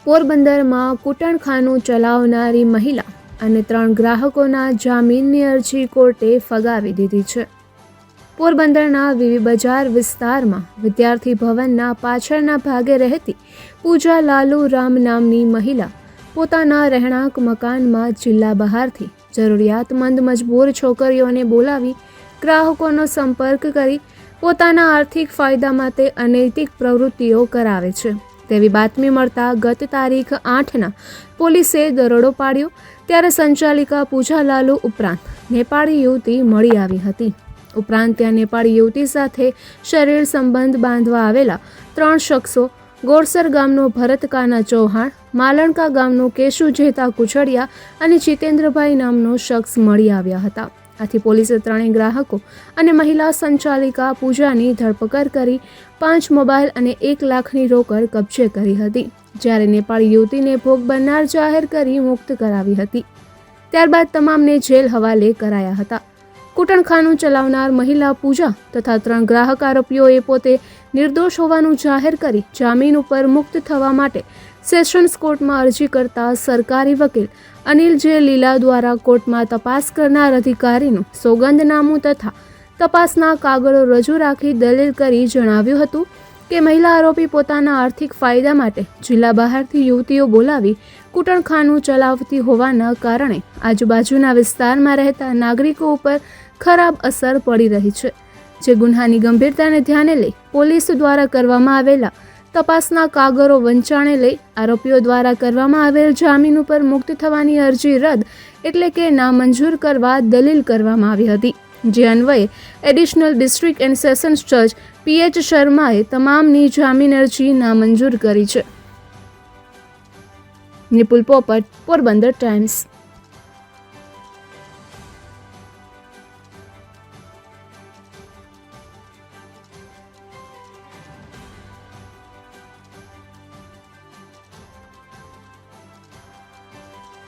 પોરબંદરમાં કૂટણખાનું ચલાવનારી મહિલા અને 3 ગ્રાહકોના જામીનની અરજી કોર્ટે ફગાવી દીધી છે. પોરબંદરના વીવી બજાર વિસ્તારમાં વિદ્યાર્થી ભવનના પાછળના ભાગે રહેતી પૂજા લાલુ રામ નામની મહિલા પોતાના રહેણાંક મકાનમાં જિલ્લા બહારથી જરૂરિયાતમંદ મજબૂર છોકરીઓને બોલાવી ગ્રાહકોનો સંપર્ક કરી પોતાના આર્થિક ફાયદા માટે અનૈતિક પ્રવૃત્તિઓ કરાવે છે તેવી બાતમી મળતા ગત તારીખ 8ના પોલીસે દરોડો પાડ્યો. ત્યારે સંચાલિકા પૂજા લાલુ ઉપરાંત નેપાળી યુવતી મળી આવી હતી. ઉપરાંત ત્યાં નેપાળી યુવતી સાથે શરીર સંબંધ બાંધવા આવેલા 3 શખ્સો ગોરસર ગામનો ભરત કાના ચૌહાણ, માલણકા ગામનો કેશુ જેતા કુચડિયા અને જીતેન્દ્રભાઈ નામનો શખ્સ મળી આવ્યા હતા. આથી પોલીસે 3 ગ્રાહકો અને મહિલા સંચાલિકા પૂજાની ધરપકડ કરી 5 મોબાઈલ અને 1 લાખની રોકડ કબજે કરી હતી. જ્યારે નેપાળી યુવતીને ભોગ બનનાર જાહેર કરી મુક્ત કરાવી હતી. ત્યારબાદ તમામને જેલ હવાલે કરાયા હતા. કૂટણખાનું ચલાવનાર મહિલા પૂજા તથા 3 ગ્રાહક આરોપીઓએ પોતે નિર્દોષ હોવાનું જાહેર કરી જામીન ઉપર મુક્ત થવા માટે સેશન્સ કોર્ટમાં અરજી કરતા સરકારી વકીલ અનિલ જે લીલા દ્વારા કોર્ટમાં તપાસ કરનાર અધિકારીનું સોગંદનામું તથા તપાસના કાગળો રજૂ રાખી દલીલ કરી જણાવ્યું હતું કે મહિલા આરોપી પોતાના આર્થિક ફાયદા માટે જિલ્લા બહારથી યુવતીઓ બોલાવી કૂટણખાનું ચલાવતી હોવાના કારણે આજુબાજુના વિસ્તારમાં રહેતા નાગરિકો ઉપર ખરાબ અસર પડી રહી છે. જે ગુન્હાની ગંભીરતાને ધ્યાને લઈ પોલીસ દ્વારા કરવામાં આવેલા તપાસના કાગળો વંચાણે લઈ આરોપીઓ દ્વારા કરવામાં આવેલ જામીન ઉપર મુક્ત થવાની અરજી રદ એટલે કે નામંજૂર કરવા દલીલ કરવામાં આવી હતી. જે અન્વયે એડિશનલ ડિસ્ટ્રિક્ટ એન્ડ સેશન્સ જજ PH શર્માએ તમામની જામીન અરજી નામંજૂર કરી છે. નિપુલ પોપટ, પોરબંદર ટાઈમ્સ.